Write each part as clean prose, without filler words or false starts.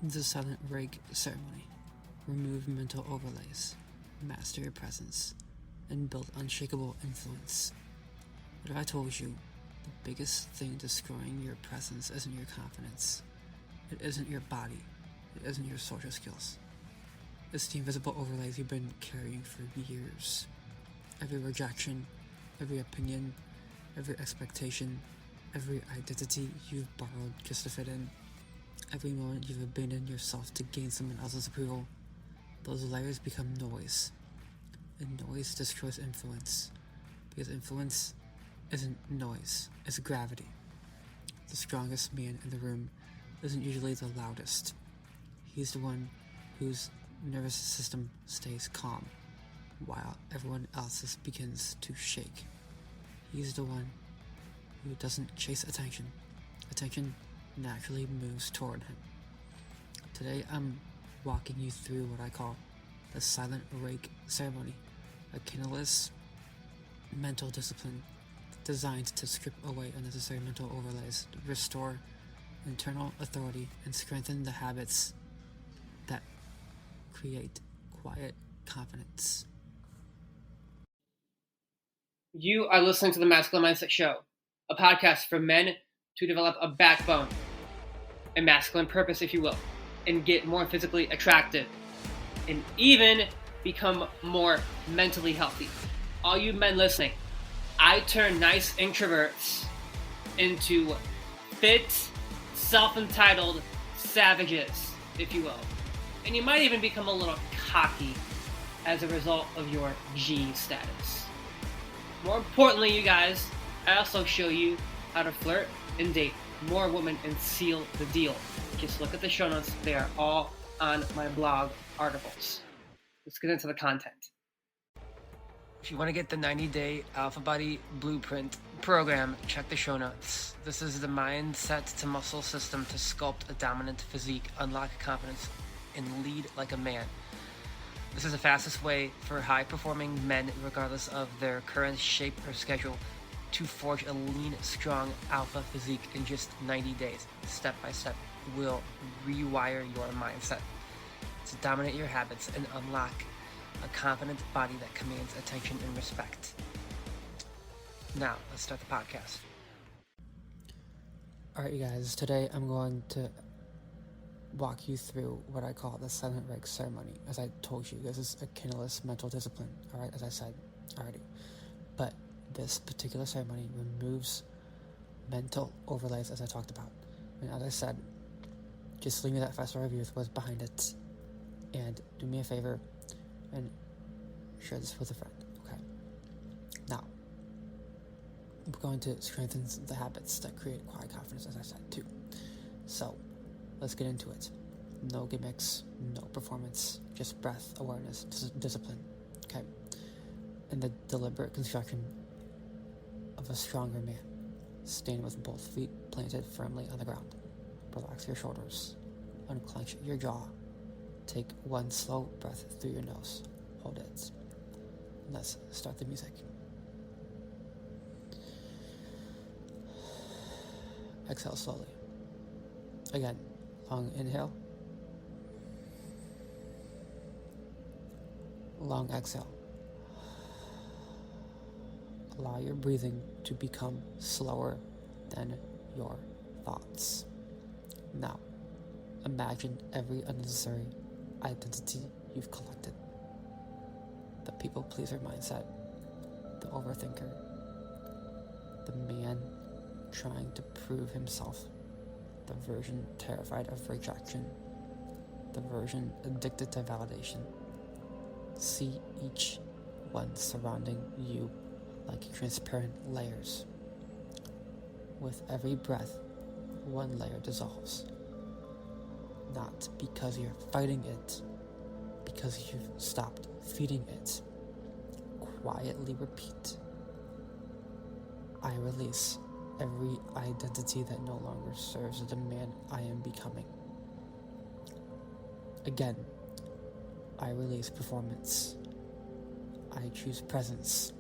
The Silent Rake Ceremony. Remove mental overlays, master your presence, and build unshakable influence. What if I told you the biggest thing destroying your presence isn't your confidence? It isn't your body. It isn't your social skills. It's the invisible overlays you've been carrying for years. Every rejection, every opinion, every expectation, every identity you've borrowed just to fit in, every moment you've abandoned yourself to gain someone else's approval, those layers become noise. And noise destroys influence. Because influence isn't noise, it's gravity. The strongest man in the room isn't usually the loudest. He's the one whose nervous system stays calm, while everyone else's begins to shake. He's the one who doesn't chase attention. Attention naturally moves toward him. Today I'm walking you through what I call the Silent Rake Ceremony, a candleless mental discipline designed to strip away unnecessary mental overlays, restore internal authority, and strengthen the habits that create quiet confidence. You are listening to the Masculine Mindset Show, a podcast for men to develop a backbone, a masculine purpose, if you will, and get more physically attractive, and even become more mentally healthy. All you men listening, I turn nice introverts into fit, self-entitled savages, if you will. And you might even become a little cocky as a result of your G status. More importantly, you guys, I also show you how to flirt and date more women and seal the deal. Just look at the show notes. They are all on my blog articles. Let's get into the content. If you want to get the 90-day Alpha Body Blueprint program, check the show notes. This is the mindset to muscle system to sculpt a dominant physique, unlock confidence, and lead like a man. This is the fastest way for high-performing men, regardless of their current shape or schedule, to forge a lean, strong alpha physique in just 90 days. Step by step, will rewire your mindset to dominate your habits and unlock a confident body that commands attention and respect. Now, let's start the podcast. Alright, you guys, today I'm going to walk you through what I call the Silent Rake Ceremony. As I told you, this is a candleless mental discipline, alright, as I said already. But this particular ceremony removes mental overlays, as I talked about. And as I said, just leave me that 5-star review with what's behind it. And do me a favor and share this with a friend, okay? Now, we're going to strengthen the habits that create quiet confidence, as I said, too. So, let's get into it. No gimmicks, no performance, just breath, awareness, discipline, okay? And the deliberate construction of a stronger man. Stand with both feet planted firmly on the ground. Relax your shoulders. Unclench your jaw. Take one slow breath through your nose. Hold it. Let's start the music. Exhale slowly. Again, long inhale. Long exhale. Allow your breathing to become slower than your thoughts. Now, imagine every unnecessary identity you've collected. The people pleaser mindset, the overthinker, the man trying to prove himself, the version terrified of rejection, the version addicted to validation. See each one surrounding you like transparent layers. With every breath, one layer dissolves. Not because you're fighting it, because you've stopped feeding it. Quietly repeat. I release every identity that no longer serves the man I am becoming. Again, I release performance. I choose presence.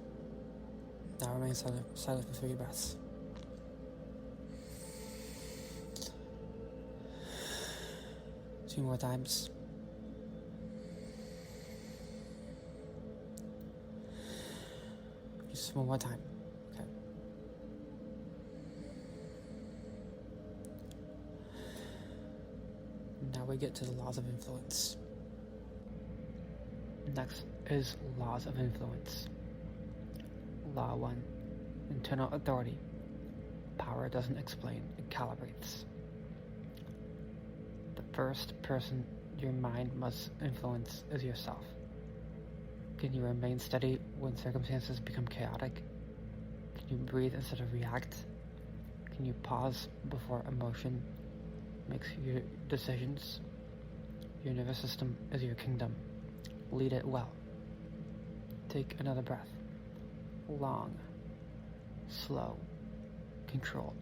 Now remain silent for 3 breaths. 2 more times. Just one more time. Okay. Now we get to the laws of influence. Next is laws of influence. Law 1. Internal authority. Power doesn't explain, it calibrates. The first person your mind must influence is yourself. Can you remain steady when circumstances become chaotic? Can you breathe instead of react? Can you pause before emotion makes your decisions? Your nervous system is your kingdom. Lead it well. Take another breath. Long, slow, controlled.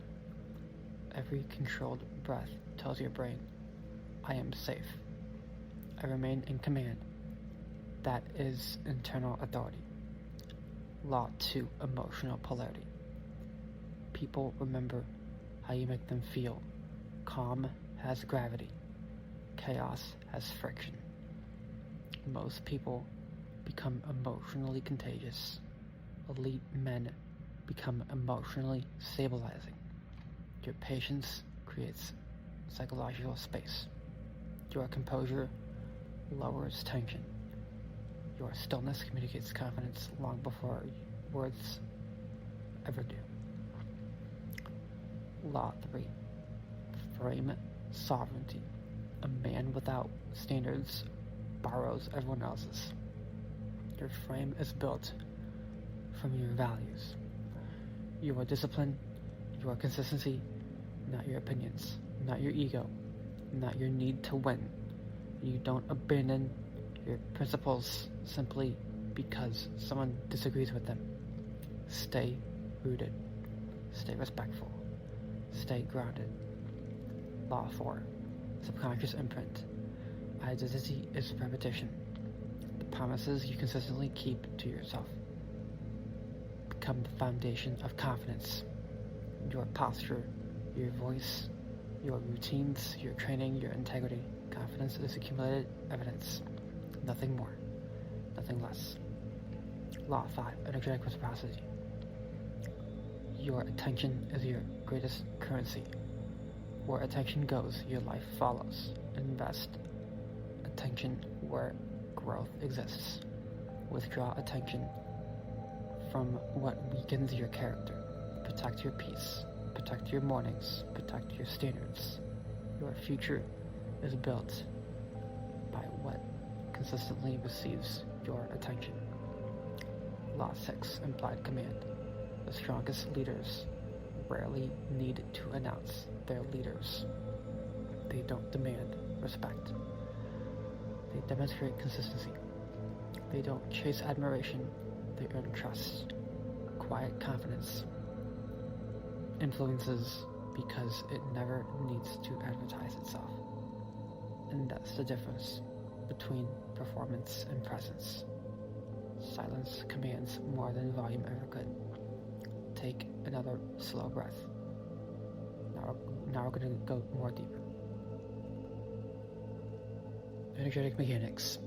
Every controlled breath tells your brain, I am safe. I remain in command. That is internal authority. Law 2, emotional polarity. People remember how you make them feel. Calm has gravity. Chaos has friction. Most people become emotionally contagious. Elite men become emotionally stabilizing. Your patience creates psychological space. Your composure lowers tension. Your stillness communicates confidence long before words ever do. Law 3. Frame sovereignty. A man without standards borrows everyone else's. Your frame is built from your values. Your discipline, your consistency, not your opinions, not your ego, not your need to win. You don't abandon your principles simply because someone disagrees with them. Stay rooted. Stay respectful. Stay grounded. Law 4. Subconscious imprint. Identity is repetition. The promises you consistently keep to yourself become the foundation of confidence. Your posture, your voice, your routines, your training, your integrity. Confidence is accumulated evidence. Nothing more. Nothing less. Law 5. Energetic reciprocity. Your attention is your greatest currency. Where attention goes, your life follows. Invest attention where growth exists. Withdraw attention from what weakens your character. Protect your peace. Protect your mornings. Protect your standards. Your future is built by what consistently receives your attention. Law 6. Implied command. The strongest leaders rarely need to announce their leaders. They don't demand respect. They demonstrate consistency. They don't chase admiration. They earn trust. Quiet confidence influences because it never needs to advertise itself. And that's the difference between performance and presence. Silence commands more than volume ever could. Take another slow breath. Now we're going to go more deep. Energetic mechanics.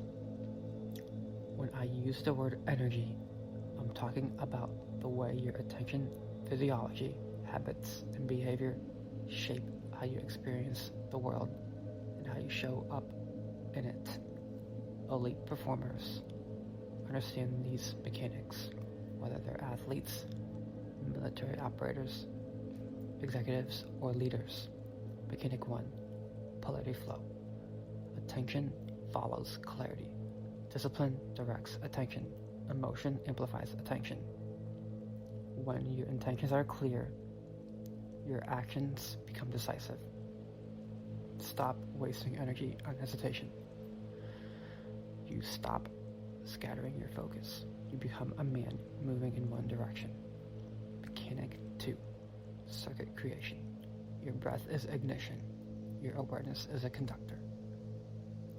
When I use the word energy, I'm talking about the way your attention, physiology, habits, and behavior shape how you experience the world and how you show up in it. Elite performers understand these mechanics, whether they're athletes, military operators, executives, or leaders. Mechanic 1. Polarity flow. Attention follows clarity. Discipline directs attention. Emotion amplifies attention. When your intentions are clear, your actions become decisive. Stop wasting energy on hesitation. You stop scattering your focus. You become a man moving in one direction. Mechanic 2. Circuit creation. Your breath is ignition. Your awareness is a conductor.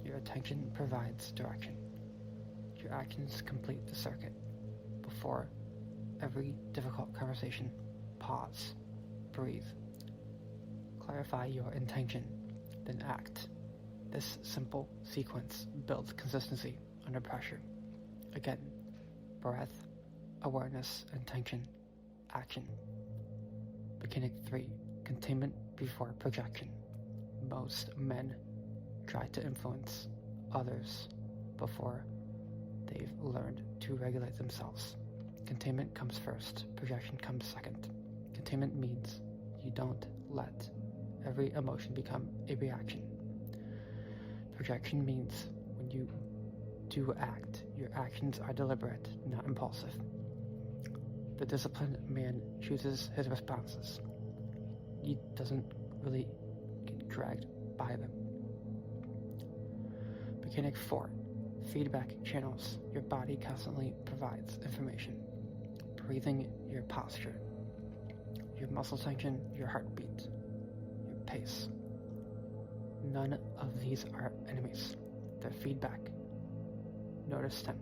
Your attention provides direction. Your actions complete the circuit. Before every difficult conversation, pause, breathe. Clarify your intention, then act, This simple sequence builds consistency under pressure. Again, breath, awareness, intention, action. Mechanic 3, containment before projection. Most men try to influence others before they've learned to regulate themselves. Containment comes first, projection comes second. Containment means you don't let every emotion become a reaction. Projection means when you do act, your actions are deliberate, not impulsive. The disciplined man chooses his responses. He doesn't really get dragged by them. Mechanic 4, feedback channels. Your body constantly provides information. Breathing, your posture, your muscle tension, your heartbeat, your pace. None of these are enemies. They're feedback. Notice them,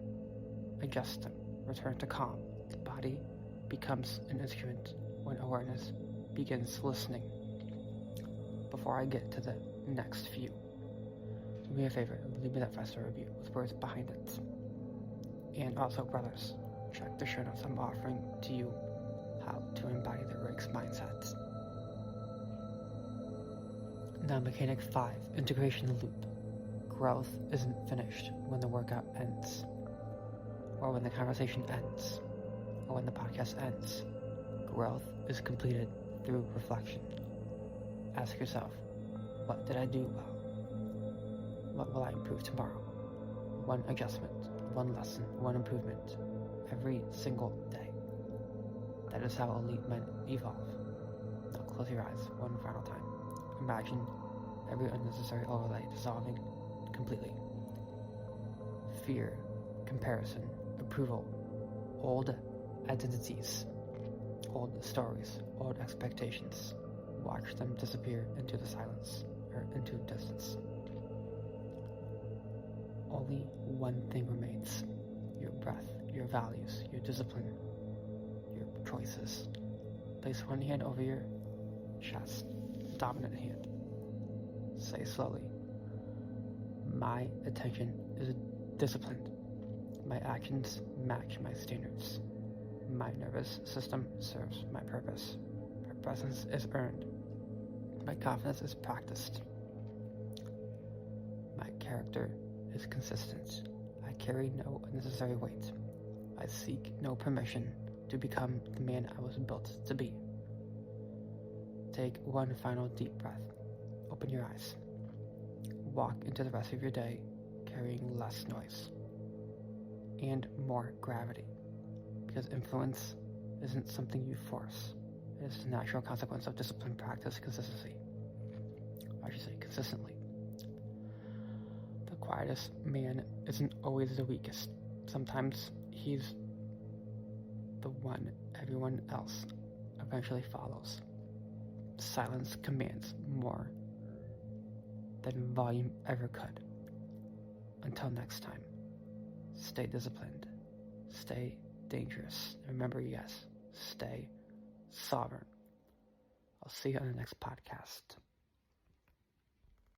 adjust them, return to calm. The body becomes an instrument when awareness begins listening. Before I get to the next few, do me a favor, leave me that 5-star review with words behind it. And also, brothers, check the show notes. I'm offering to you how to embody the Rake's mindset. Now, Mechanic 5, integration loop. Growth isn't finished when the workout ends, or when the conversation ends, or when the podcast ends. Growth is completed through reflection. Ask yourself, what did I do well? What will I improve tomorrow? One adjustment, one lesson, one improvement, every single day. That is how elite men evolve. Now close your eyes one final time. Imagine every unnecessary overlay dissolving completely. Fear, comparison, approval, old identities, old stories, old expectations. Watch them disappear into the silence, or into distance. Only one thing remains: your breath, your values, your discipline, your choices. Place one hand over your chest, dominant hand. Say slowly, my attention is disciplined. My actions match my standards. My nervous system serves my purpose. My presence is earned. My confidence is practiced. My character is consistent. I carry no unnecessary weight. I seek no permission to become the man I was built to be. Take one final deep breath. Open your eyes. Walk into the rest of your day carrying less noise and more gravity, because influence isn't something you force. It is a natural consequence of discipline, practice, consistency. I should say consistently. The quietest man isn't always the weakest. Sometimes he's the one everyone else eventually follows. Silence commands more than volume ever could. Until next time, stay disciplined, stay dangerous, and remember, yes, stay sovereign. I'll see you on the next podcast.